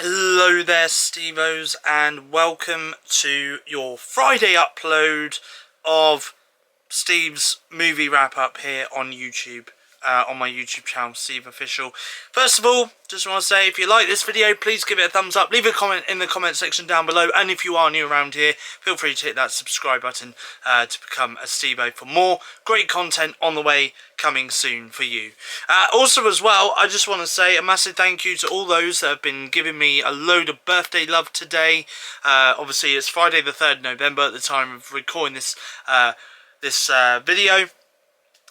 Hello there, Stevos, and welcome to your Friday upload of Steve's movie wrap-up here on YouTube, on my YouTube channel, SteveOfficial. First of all, just want to say, if you like this video, please give it a thumbs up, leave a comment in the comment section down below, and if you are new around here, feel free to hit that subscribe button to become a Stevo for more great content on the way, coming soon for you. Also as well, I just want to say a massive thank you to all those that have been giving me a load of birthday love today. Obviously it's Friday the 3rd of November at the time of recording this video,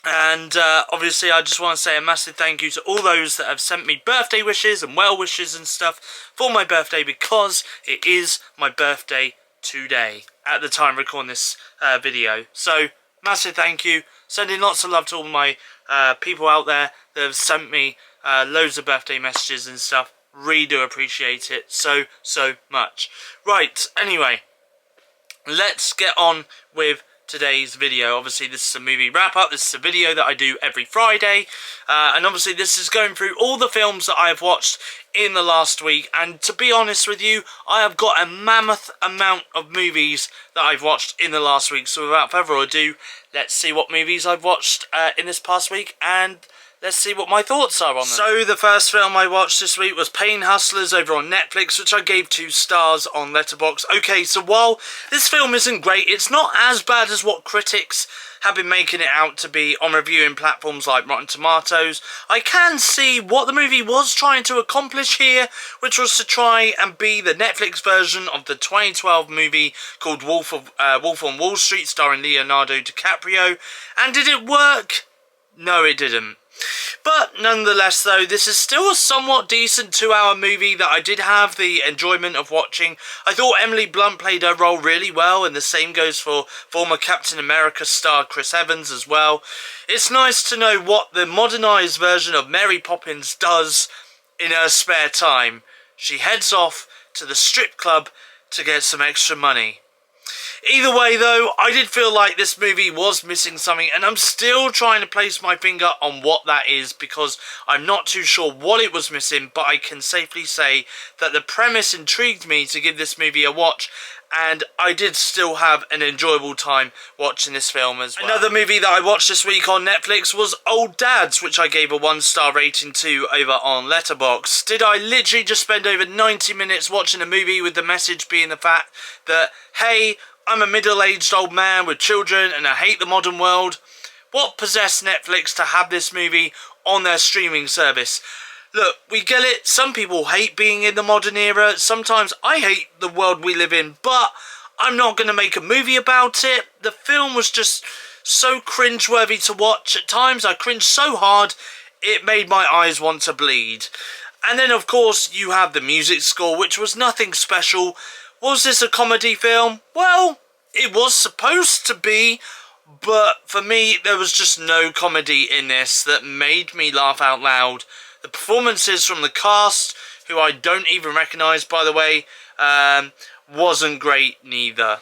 and obviously I just want to say a massive thank you to all those that have sent me birthday wishes and well wishes and stuff for my birthday, because it is my birthday today at the time of recording this video. So massive thank you, sending lots of love to all my people out there that have sent me loads of birthday messages and stuff. Really do appreciate it so much. Right, anyway, let's get on with today's video. Obviously this is a movie wrap up. This is a video that I do every Friday, and obviously this is going through all the films that I have watched in the last week. And to be honest with you, I have got a mammoth amount of movies that I've watched in the last week. So without further ado, let's see what movies I've watched in this past week, and let's see what my thoughts are on them. So the first film I watched this week was Pain Hustlers over on Netflix, which I gave 2 stars on Letterboxd. Okay, so while this film isn't great, it's not as bad as what critics have been making it out to be on reviewing platforms like Rotten Tomatoes. I can see what the movie was trying to accomplish here, which was to try and be the Netflix version of the 2012 movie called Wolf on Wall Street, starring Leonardo DiCaprio. And did it work? No, it didn't. But nonetheless though, this is still a somewhat decent 2-hour movie that I did have the enjoyment of watching. I thought Emily Blunt played her role really well, and the same goes for former Captain America star Chris Evans as well. It's nice to know what the modernised version of Mary Poppins does in her spare time. She heads off to the strip club to get some extra money. Either way though, I did feel like this movie was missing something, and I'm still trying to place my finger on what that is, because I'm not too sure what it was missing, but I can safely say that the premise intrigued me to give this movie a watch, and I did still have an enjoyable time watching this film as well. Another movie that I watched this week on Netflix was Old Dads, which I gave a 1-star rating to over on Letterboxd. Did I literally just spend over 90 minutes watching a movie with the message being the fact that, hey, I'm a middle-aged old man with children and I hate the modern world? What possessed Netflix to have this movie on their streaming service? Look, we get it. Some people hate being in the modern era. Sometimes I hate the world we live in, but I'm not going to make a movie about it. The film was just so cringe-worthy to watch. At times I cringed so hard it made my eyes want to bleed. And then of course you have the music score, which was nothing special. Was this a comedy film? Well, it was supposed to be, but for me there was just no comedy in this that made me laugh out loud. The performances from the cast, who I don't even recognise by the way, wasn't great neither.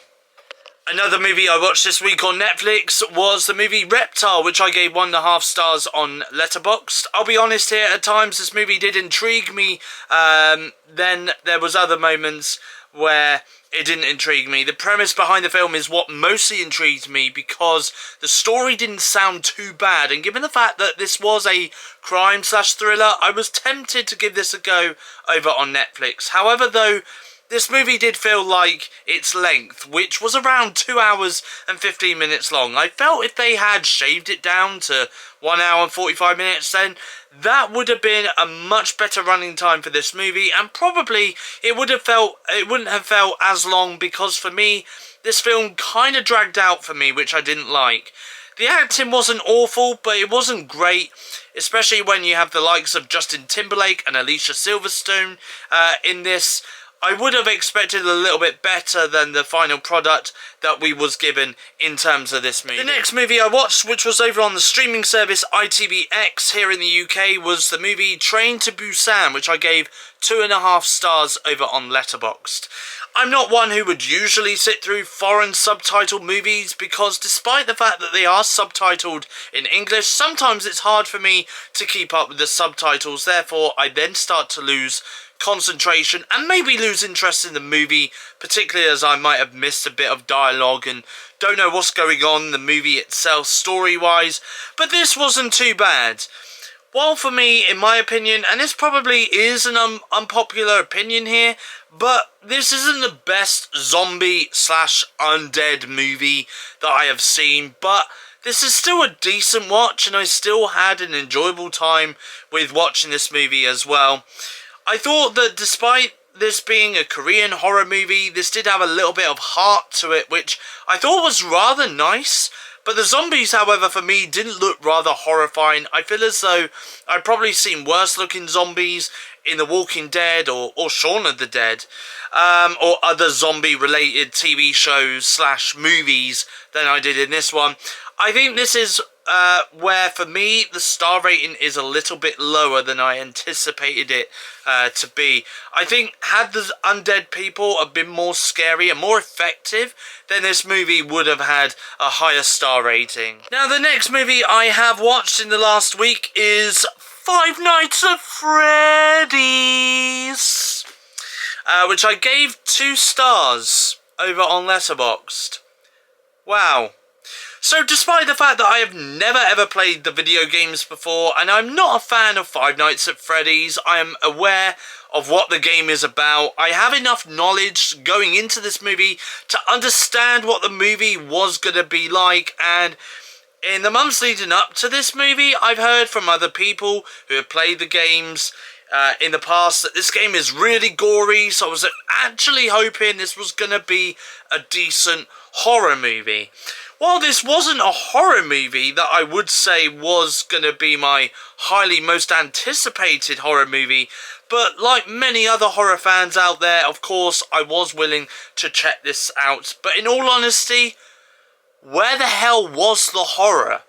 Another movie I watched this week on Netflix was the movie Reptile, which I gave 1.5 stars on Letterboxd. I'll be honest here, at times this movie did intrigue me, then there was other moments where it didn't intrigue me. The premise behind the film is what mostly intrigued me, because the story didn't sound too bad, and given the fact that this was a crime/thriller, I was tempted to give this a go over on Netflix. However though, this movie did feel like its length, which was around 2 hours and 15 minutes long. I felt if they had shaved it down to 1 hour and 45 minutes, then that would have been a much better running time for this movie, and probably it wouldn't have felt as long, because for me this film kind of dragged out for me, which I didn't like. The acting wasn't awful, but it wasn't great, especially when you have the likes of Justin Timberlake and Alicia Silverstone in this. I would have expected a little bit better than the final product that we was given in terms of this movie. The next movie I watched, which was over on the streaming service ITVX here in the UK, was the movie Train to Busan, which I gave 2.5 stars over on Letterboxd. I'm not one who would usually sit through foreign subtitled movies because despite the fact that they are subtitled in English, sometimes it's hard for me to keep up with the subtitles. Therefore, I then start to lose concentration and maybe lose interest in the movie, particularly as I might have missed a bit of dialogue and don't know what's going on in the movie itself story-wise. But this wasn't too bad. While for me, in my opinion, and this probably is an unpopular opinion here, but this isn't the best zombie/undead movie that I have seen, but this is still a decent watch, and I still had an enjoyable time with watching this movie as well. I thought that despite this being a Korean horror movie, this did have a little bit of heart to it, which I thought was rather nice. But the zombies, however, for me, didn't look rather horrifying. I feel as though I've probably seen worse looking zombies in The Walking Dead or Shaun of the Dead, or other zombie related TV shows / movies than I did in this one. I think this is where, for me, the star rating is a little bit lower than I anticipated it to be. I think had the undead people have been more scary and more effective, then this movie would have had a higher star rating. Now, the next movie I have watched in the last week is Five Nights at Freddy's, which I gave 2 stars over on Letterboxd. Wow. So despite the fact that I have never ever played the video games before, and I'm not a fan of Five Nights at Freddy's, I am aware of what the game is about. I have enough knowledge going into this movie to understand what the movie was going to be like, and in the months leading up to this movie, I've heard from other people who have played the games in the past that this game is really gory, so I was actually hoping this was going to be a decent horror movie. While this wasn't a horror movie that I would say was going to be my highly most anticipated horror movie, but like many other horror fans out there, of course, I was willing to check this out. But in all honesty, where the hell was the horror?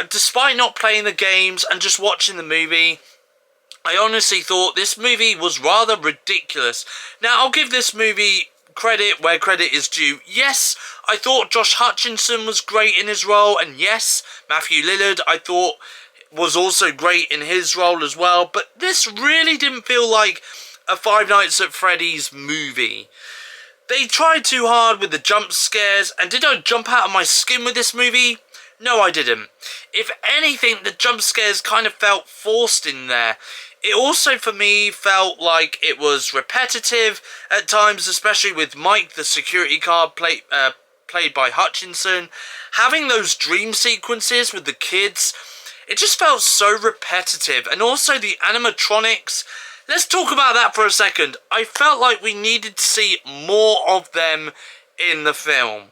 Despite not playing the games and just watching the movie, I honestly thought this movie was rather ridiculous. Now, I'll give this movie credit where credit is due. Yes, I thought Josh Hutcherson was great in his role, and yes, Matthew Lillard I thought was also great in his role as well, but this really didn't feel like a Five Nights at Freddy's movie. They tried too hard with the jump scares, and did I jump out of my skin with this movie? No, I didn't. If anything, the jump scares kind of felt forced in there. It also, for me, felt like it was repetitive at times, especially with Mike, the security guard played by Hutcherson. Having those dream sequences with the kids, it just felt so repetitive. And also the animatronics, let's talk about that for a second. I felt like we needed to see more of them in the film.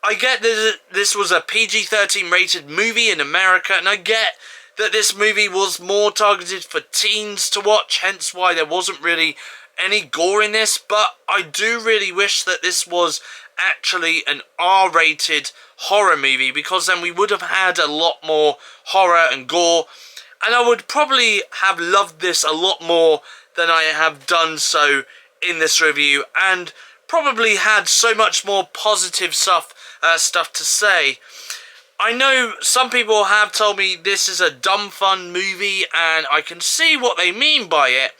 I get that this was a PG-13 rated movie in America, and I get that this movie was more targeted for teens to watch, hence why there wasn't really any gore in this, but I do really wish that this was actually an R-rated horror movie, because then we would have had a lot more horror and gore, and I would probably have loved this a lot more than I have done so in this review, and probably had so much more positive stuff to say. I know some people have told me this is a dumb fun movie, and I can see what they mean by it,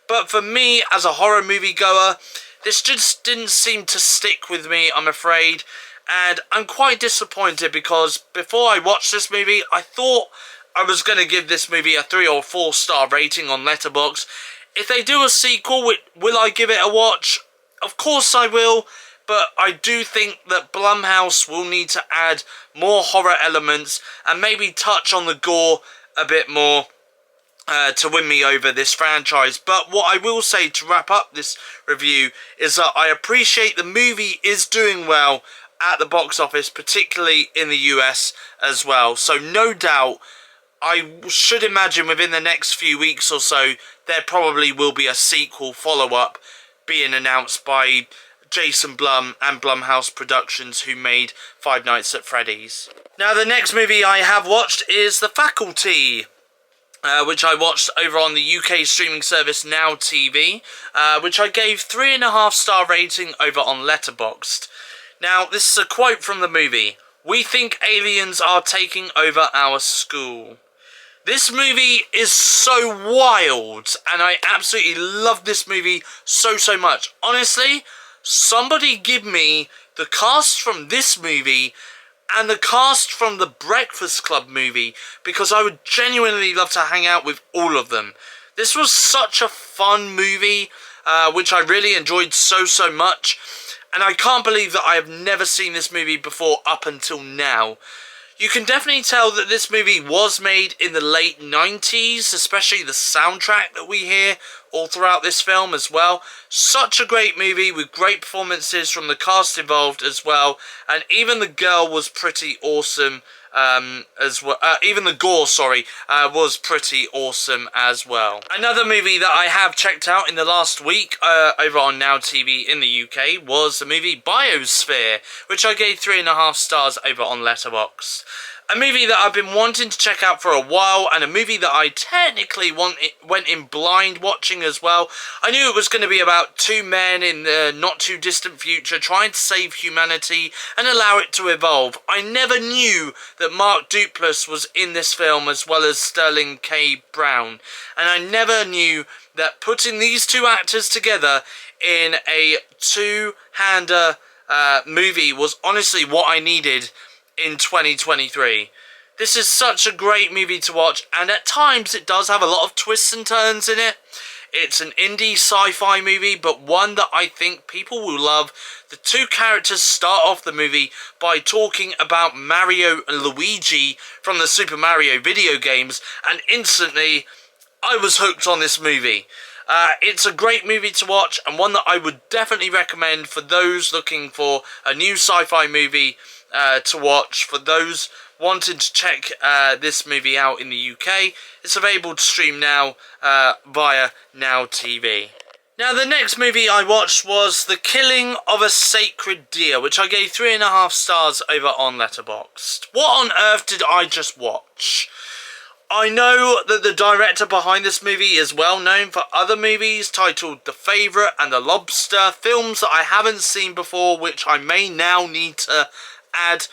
but for me as a horror movie goer, this just didn't seem to stick with me, I'm afraid, and I'm quite disappointed because before I watched this movie, I thought I was going to give this movie a 3 or 4 star rating on Letterboxd. If they do a sequel, will I give it a watch? Of course I will. But I do think that Blumhouse will need to add more horror elements and maybe touch on the gore a bit more to win me over this franchise. But what I will say to wrap up this review is that I appreciate the movie is doing well at the box office, particularly in the US as well. So no doubt, I should imagine within the next few weeks or so, there probably will be a sequel follow-up being announced by Jason Blum and Blumhouse Productions, who made Five Nights at Freddy's. Now, the next movie I have watched is The Faculty, which I watched over on the UK streaming service Now TV, which I gave 3.5-star rating over on Letterboxd. Now, this is a quote from the movie. "We think aliens are taking over our school." This movie is so wild, and I absolutely love this movie so much. Honestly, somebody give me the cast from this movie and the cast from the Breakfast Club movie, because I would genuinely love to hang out with all of them. This was such a fun movie, which I really enjoyed so much, and I can't believe that I have never seen this movie before up until now. You can definitely tell that this movie was made in the late 90s, especially the soundtrack that we hear all throughout this film as well. Such a great movie with great performances from the cast involved as well, and even the girl was pretty awesome as well. Even the gore, was pretty awesome as well. Another movie that I have checked out in the last week over on Now TV in the UK was the movie Biosphere, which I gave 3.5 stars over on Letterboxd. A movie that I've been wanting to check out for a while, and a movie that I technically went in blind watching as well. I knew it was going to be about two men in the not too distant future trying to save humanity and allow it to evolve. I never knew that Mark Duplass was in this film, as well as Sterling K. Brown, and I never knew that putting these two actors together in a two-hander movie was honestly what I needed in 2023. This is such a great movie to watch, and at times it does have a lot of twists and turns in it. It's an indie sci-fi movie, but one that I think people will love. The two characters start off the movie by talking about Mario and Luigi from the Super Mario video games, and instantly I was hooked on this movie. It's a great movie to watch, and one that I would definitely recommend for those looking for a new sci-fi movie to watch. For those wanting to check this movie out in the UK, it's available to stream now via Now TV. Now, the next movie I watched was The Killing of a Sacred Deer, which I gave 3.5 stars over on Letterboxd. What on earth did I just watch? I know that the director behind this movie is well known for other movies titled The Favourite and The Lobster, films that I haven't seen before, which I may now need to add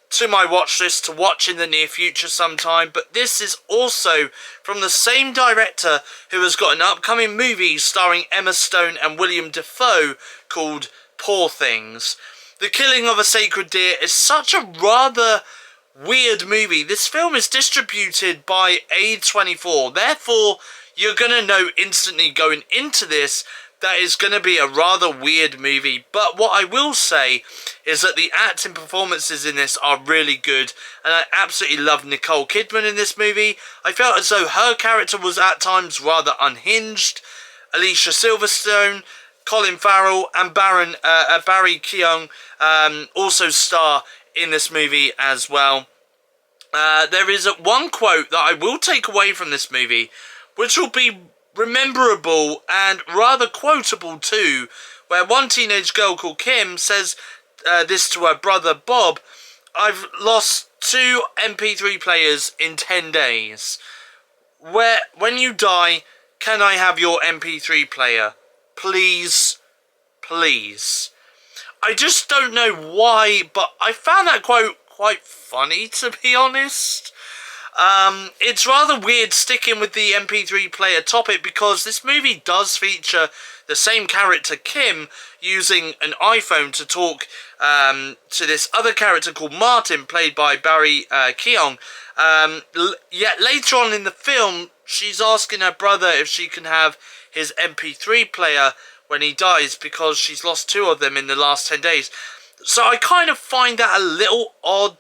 to my watch list to watch in the near future sometime. But this is also from the same director who has got an upcoming movie starring Emma Stone and William Dafoe called Poor Things. The Killing of a Sacred Deer is such a rather weird movie. This film is distributed by A24, therefore you're gonna know instantly going into this that is gonna be a rather weird movie. But what I will say is that the acting performances in this are really good, and I absolutely love Nicole Kidman in this movie. I felt as though her character was at times rather unhinged. Alicia Silverstone, Colin Farrell and Barry Keoghan also star in this movie as well. There is one quote that I will take away from this movie, which will be rememberable and rather quotable too, where one teenage girl called Kim says this to her brother Bob: "I've lost 2 MP3 players in 10 days. When you die, can I have your MP3 player? Please, please." I just don't know why, but I found that quote quite funny, to be honest. It's rather weird sticking with the MP3 player topic, because this movie does feature the same character, Kim, using an iPhone to talk to this other character called Martin, played by Barry Keoghan. Yet later on in the film, she's asking her brother if she can have his MP3 player when he dies, because she's lost 2 of them in the last 10 days. So I kind of find that a little odd.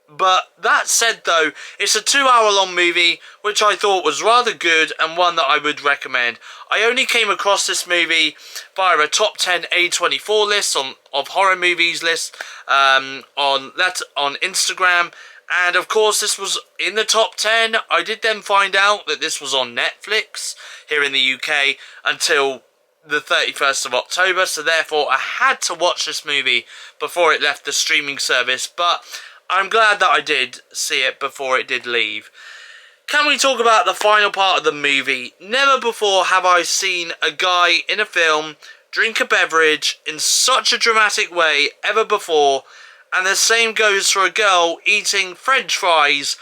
But that said though, it's a 2-hour-long movie, which I thought was rather good, and one that I would recommend. I only came across this movie via a top 10 A24 list of horror movies list on Instagram. And of course this was in the top 10. I did then find out that this was on Netflix here in the UK until the 31st of October. So therefore I had to watch this movie before it left the streaming service. But I'm glad that I did see it before it did leave. can we talk about the final part of the movie? Never before have I seen a guy in a film drink a beverage in such a dramatic way ever before, and the same goes for a girl eating french fries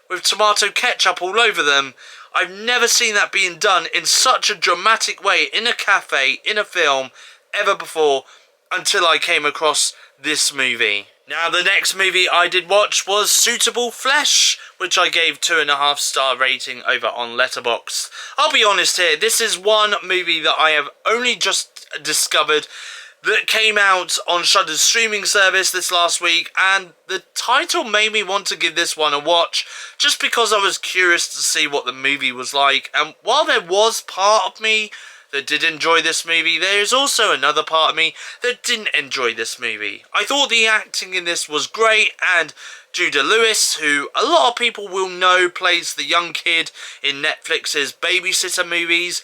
with tomato ketchup all over them. I've never seen that being done in such a dramatic way in a cafe, in a film, ever before, until I came across this movie. Now, the next movie I did watch was Suitable Flesh, which I gave 2.5 star rating over on Letterboxd. I'll be honest here, this is one movie that I have only just discovered that came out on Shudder's streaming service this last week, and the title made me want to give this one a watch, just because I was curious to see what the movie was like. And while there was part of me that did enjoy this movie, there is also another part of me that didn't enjoy this movie. I thought the acting in this was great, and Judah Lewis, who a lot of people will know plays the young kid in Netflix's Babysitter movies,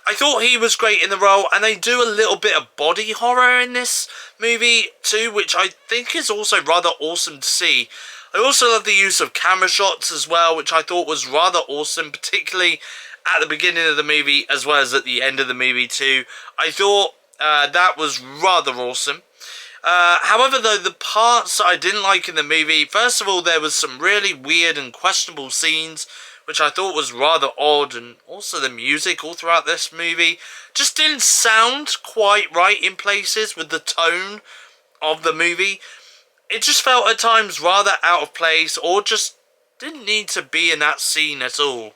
I thought he was great in the role, and they do a little bit of body horror in this movie too, which I think is also rather awesome to see. I also love the use of camera shots as well, which I thought was rather awesome, particularly at the beginning of the movie as well as at the end of the movie too. I thought that was rather awesome. However, though, the parts I didn't like in the movie, first of all, there was some really weird and questionable scenes, which I thought was rather odd, and also the music all throughout this movie just didn't sound quite right in places with the tone of the movie. It just felt at times rather out of place, or just didn't need to be in that scene at all.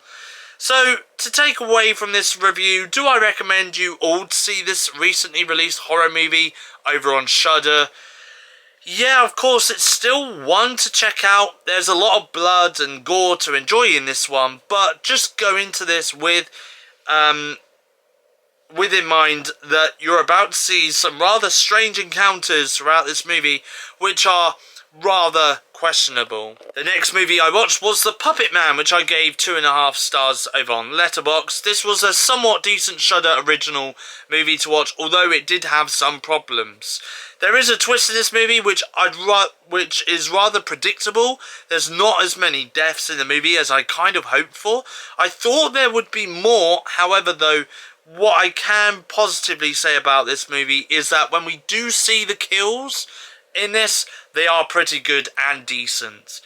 So, to take away from this review, do I recommend you all to see this recently released horror movie over on Shudder? Yeah, of course, it's still one to check out. There's a lot of blood and gore to enjoy in this one, but just go into this with in mind that you're about to see some rather strange encounters throughout this movie, which are rather questionable. The next movie I watched was The Puppet Man, which I gave 2.5 stars over on Letterboxd. This was a somewhat decent Shudder original movie to watch, although it did have some problems. There is a twist in this movie which is rather predictable. There's not as many deaths in the movie as I kind of hoped for. I thought there would be more. However, though, what I can positively say about this movie is that when we do see the kills in this, they are pretty good and decent.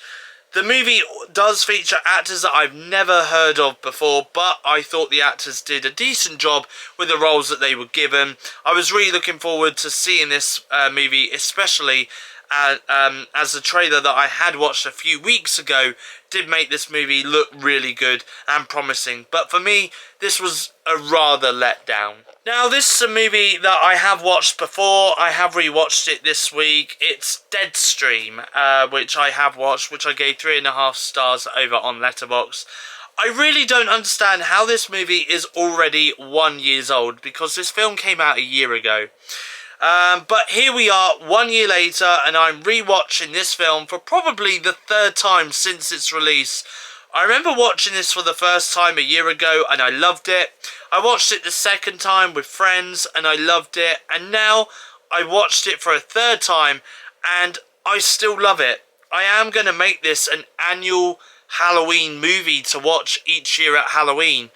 The movie does feature actors that I've never heard of before, but I thought the actors did a decent job with the roles that they were given. I was really looking forward to seeing this movie, especially as the trailer that I had watched a few weeks ago did make this movie look really good and promising. But for me, this was a rather letdown. Now, this is a movie that I have watched before. I have rewatched it this week. It's Deadstream, which I have watched, which I gave 3.5 stars over on Letterboxd. I really don't understand how this movie is already 1 year old, because this film came out a year ago. But here we are 1 year later, and I'm rewatching this film for probably the third time since its release. I remember watching this for the first time a year ago and I loved it. I watched it the second time with friends and I loved it. And now I watched it for a third time and I still love it. I am going to make this an annual Halloween movie to watch each year at Halloween.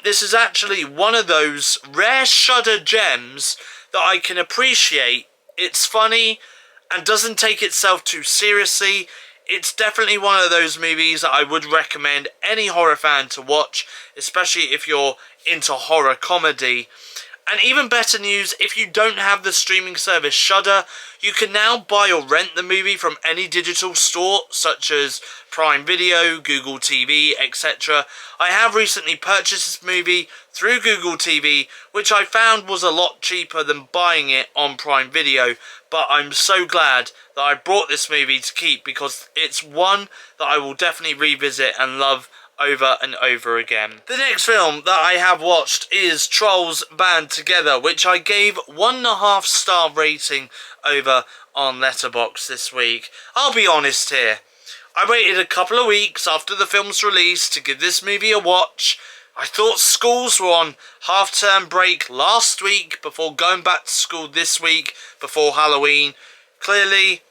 This is actually one of those rare Shudder gems that I can appreciate. It's funny and doesn't take itself too seriously. It's definitely one of those movies that I would recommend any horror fan to watch, especially if you're into horror comedy. And even better news, if you don't have the streaming service Shudder, you can now buy or rent the movie from any digital store, such as Prime Video, Google TV, etc. I have recently purchased this movie through Google TV, which I found was a lot cheaper than buying it on Prime Video. But I'm so glad that I brought this movie to keep, because it's one that I will definitely revisit and love over and over again. The next film that I have watched is Trolls Band Together, which I gave 1.5 star rating over on Letterboxd this week. I'll be honest here, I waited a couple of weeks after the film's release to give this movie a watch. I thought schools were on half-term break last week before going back to school this week before Halloween. Clearly,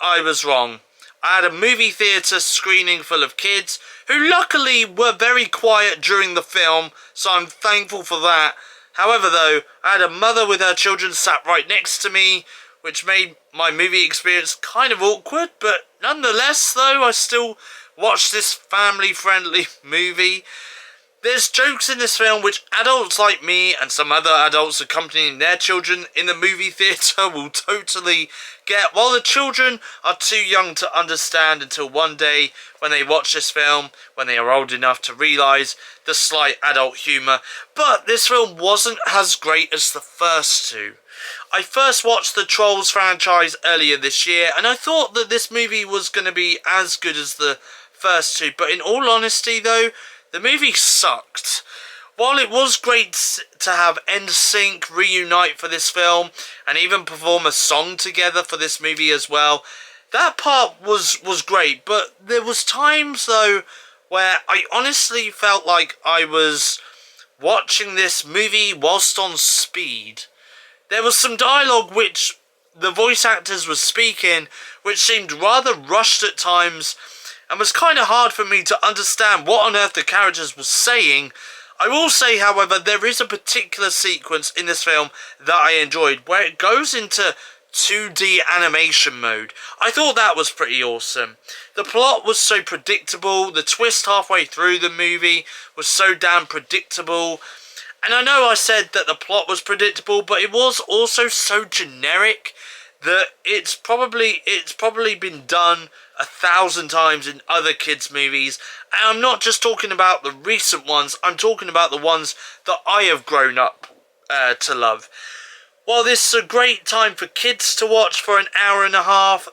I was wrong. I had a movie theatre screening full of kids, who luckily were very quiet during the film, so I'm thankful for that. However though, I had a mother with her children sat right next to me, which made my movie experience kind of awkward, but nonetheless though, I still watched this family-friendly movie. There's jokes in this film which adults like me and some other adults accompanying their children in the movie theatre will totally get, while the children are too young to understand until one day when they watch this film, when they are old enough to realise the slight adult humour. But this film wasn't as great as the first two. I first watched the Trolls franchise earlier this year, and I thought that this movie was going to be as good as the first two, but in all honesty though, the movie sucked. While it was great to have NSYNC reunite for this film, and even perform a song together for this movie as well, that part was great, but there was times though where I honestly felt like I was watching this movie whilst on speed. There was some dialogue which the voice actors were speaking which seemed rather rushed at times, and was kind of hard for me to understand what on earth the characters were saying. I will say, however, there is a particular sequence in this film that I enjoyed, where it goes into 2D animation mode. I thought that was pretty awesome. The plot was so predictable, the twist halfway through the movie was so damn predictable. And I know I said that the plot was predictable, but it was also so generic that it's probably been done 1,000 times in other kids' movies. And I'm not just talking about the recent ones, I'm talking about the ones that I have grown up to love. While this is a great time for kids to watch for an hour and a half,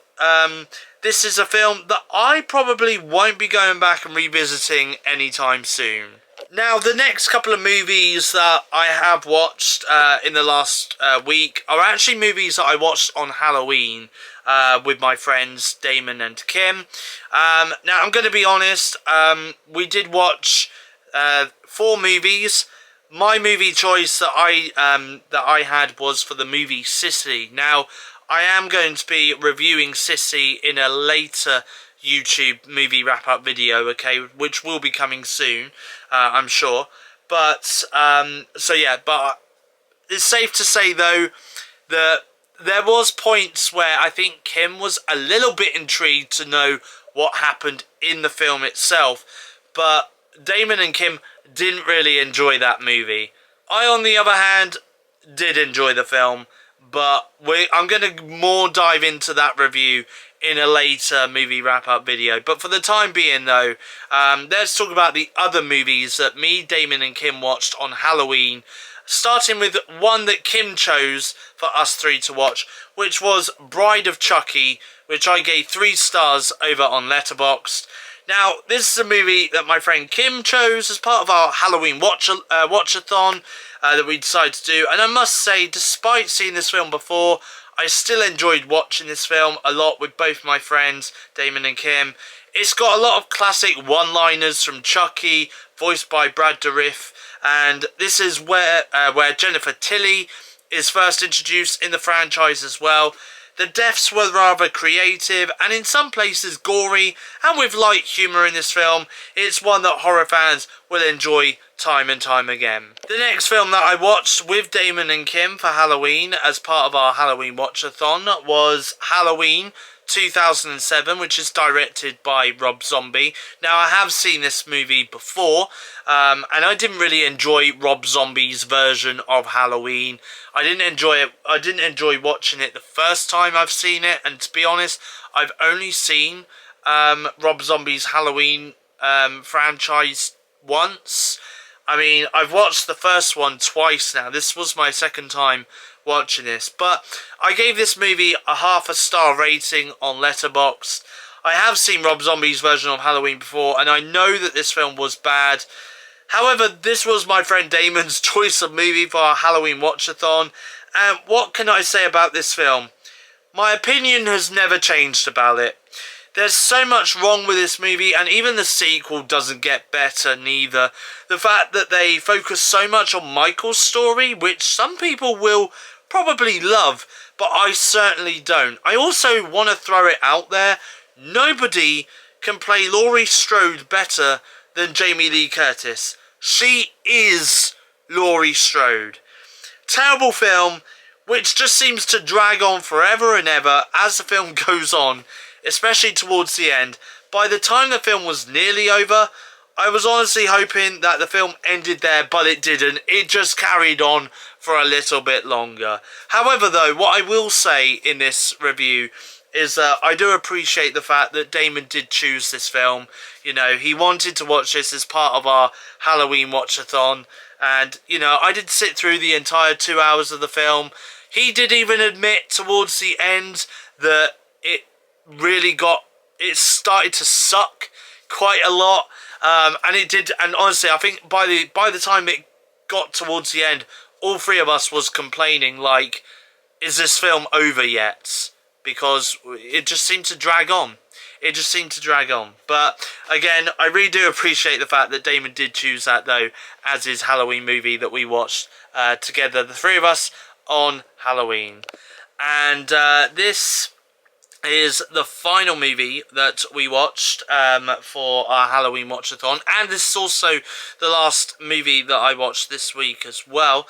this is a film that I probably won't be going back and revisiting anytime soon. Now, the next couple of movies that I have watched in the last week are actually movies that I watched on Halloween with my friends Damon and Kim. Now, I'm going to be honest, we did watch 4 movies. My movie choice that I had was for the movie Sissy. Now, I am going to be reviewing Sissy in a later YouTube movie wrap-up video, okay, which will be coming soon, I'm sure. But, so yeah, but it's safe to say, though, that there was points where I think Kim was a little bit intrigued to know what happened in the film itself, but Damon and Kim didn't really enjoy that movie. I, on the other hand, did enjoy the film, but I'm going to more dive into that review in a later movie wrap-up video. But for the time being, though, let's talk about the other movies that me, Damon and Kim watched on Halloween, starting with one that Kim chose for us 3 to watch, which was Bride of Chucky, which I gave 3 stars over on Letterboxd. Now, this is a movie that my friend Kim chose as part of our Halloween watch-a-thon that we decided to do, and I must say, despite seeing this film before, I still enjoyed watching this film a lot with both my friends, Damon and Kim. It's got a lot of classic one-liners from Chucky, voiced by Brad Dourif, and this is where Jennifer Tilly is first introduced in the franchise as well. The deaths were rather creative and in some places gory, and with light humour in this film, it's one that horror fans will enjoy time and time again. The next film that I watched with Damon and Kim for Halloween as part of our Halloween watch-a-thon was Halloween 2007, which is directed by Rob Zombie. Now, I have seen this movie before, and I didn't really enjoy Rob Zombie's version of Halloween. I didn't enjoy it. I didn't enjoy watching it the first time I've seen it, and to be honest, I've only seen Rob Zombie's Halloween franchise once. I mean, I've watched the first one twice now. This was my second time watching this, but I gave this movie a 0.5 star rating on Letterboxd. I have seen Rob Zombie's version of Halloween before, and I know that this film was bad. However, this was my friend Damon's choice of movie for our Halloween watch-a-thon, and what can I say about this film? My opinion has never changed about it. There's so much wrong with this movie, and even the sequel doesn't get better neither. The fact that they focus so much on Michael's story, which some people will probably love, but I certainly don't. I also want to throw it out there, nobody can play Laurie Strode better than Jamie Lee Curtis. She is Laurie Strode. Terrible film, which just seems to drag on forever and ever as the film goes on, especially towards the end. By the time the film was nearly over, I was honestly hoping that the film ended there, but it didn't. It just carried on for a little bit longer. However, though, what I will say in this review is that I do appreciate the fact that Damon did choose this film. You know, he wanted to watch this as part of our Halloween watch-a-thon. And, you know, I did sit through the entire 2 hours of the film. He did even admit towards the end that it really it started to suck quite a lot. And it did, and honestly, I think by the time it got towards the end, all three of us was complaining, like, is this film over yet? Because it just seemed to drag on. It just seemed to drag on. But, again, I really do appreciate the fact that Damon did choose that, though, as his Halloween movie that we watched together, the three of us, on Halloween. And this is the final movie that we watched for our Halloween watch-a-thon, and this is also the last movie that I watched this week as well,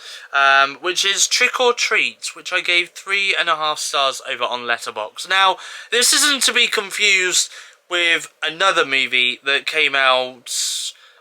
which is Trick or Treat, which I gave 3.5 stars over on Letterboxd. Now, this isn't to be confused with another movie that came out,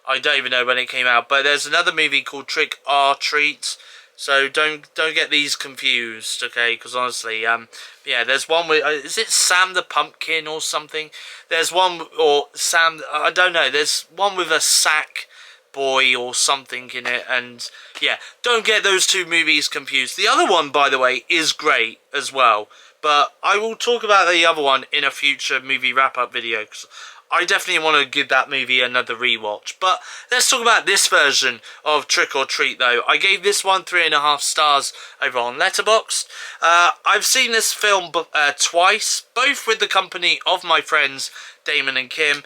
I don't even know when it came out, but there's another movie called Trick or Treat. So don't get these confused, okay? Because honestly, yeah, there's one with is it Sam the Pumpkin or something? There's one, or Sam, I don't know. There's one with a sack boy or something in it, and yeah, don't get those two movies confused. The other one, by the way, is great as well, but I will talk about the other one in a future movie wrap-up video, because I definitely want to give that movie another rewatch. But let's talk about this version of Trick or Treat, though. I gave this one 3.5 stars over on Letterboxd. I've seen this film twice, both with the company of my friends Damon and Kim,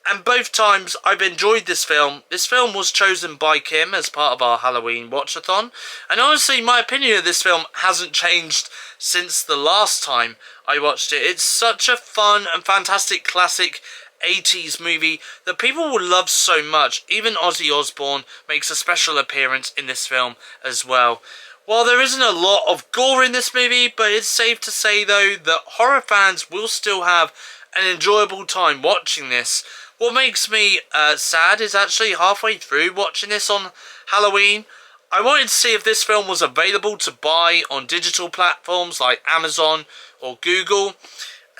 and both times I've enjoyed this film. This film was chosen by Kim as part of our Halloween watch-a-thon, and honestly, my opinion of this film hasn't changed since the last time I watched it. It's such a fun and fantastic classic 80s movie that people will love so much. Even Ozzy Osbourne makes a special appearance in this film as well. While there isn't a lot of gore in this movie, but it's safe to say though that horror fans will still have an enjoyable time watching this. What makes me sad is actually halfway through watching this on Halloween, I wanted to see if this film was available to buy on digital platforms like Amazon or Google,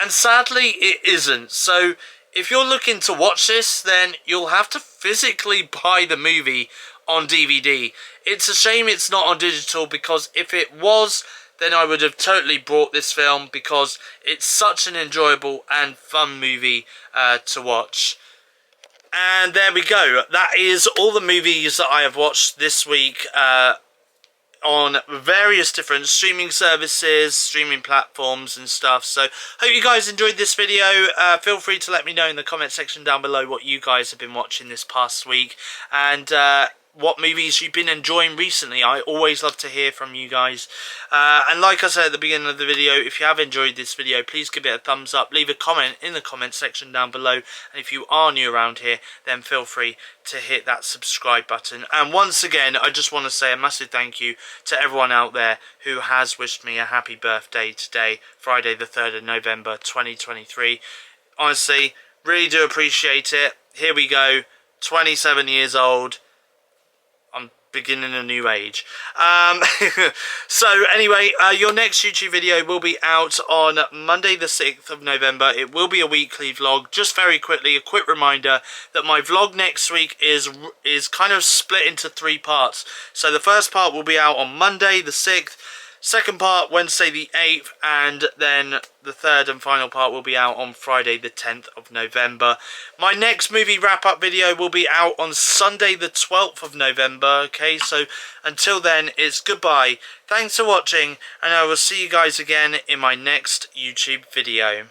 and sadly it isn't. So if you're looking to watch this, then you'll have to physically buy the movie on DVD. It's a shame it's not on digital, because if it was, then I would have totally bought this film, because it's such an enjoyable and fun movie to watch. And there we go. That is all the movies that I have watched this week on various different streaming services, streaming platforms and stuff. So hope you guys enjoyed this video. Feel free to let me know in the comment section down below what you guys have been watching this past week, and what movies you've been enjoying recently. I always love to hear from you guys. And like I said at the beginning of the video, if you have enjoyed this video, please give it a thumbs up, leave a comment in the comment section down below, and if you are new around here, then feel free to hit that subscribe button. And once again, I just want to say a massive thank you to everyone out there who has wished me a happy birthday today, Friday the 3rd of November 2023. Honestly, really do appreciate it. Here we go, 27 years old. Beginning a new age. So anyway, your next YouTube video will be out on Monday the 6th of November. It will be a weekly vlog. Just very quickly, a quick reminder that my vlog next week is kind of split into 3 parts. So the first part will be out on Monday the 6th, second part Wednesday the 8th, and then the third and final part will be out on Friday the 10th of November. My next movie wrap-up video will be out on Sunday the 12th of November, okay? So until then, it's goodbye. Thanks for watching, and I will see you guys again in my next YouTube video.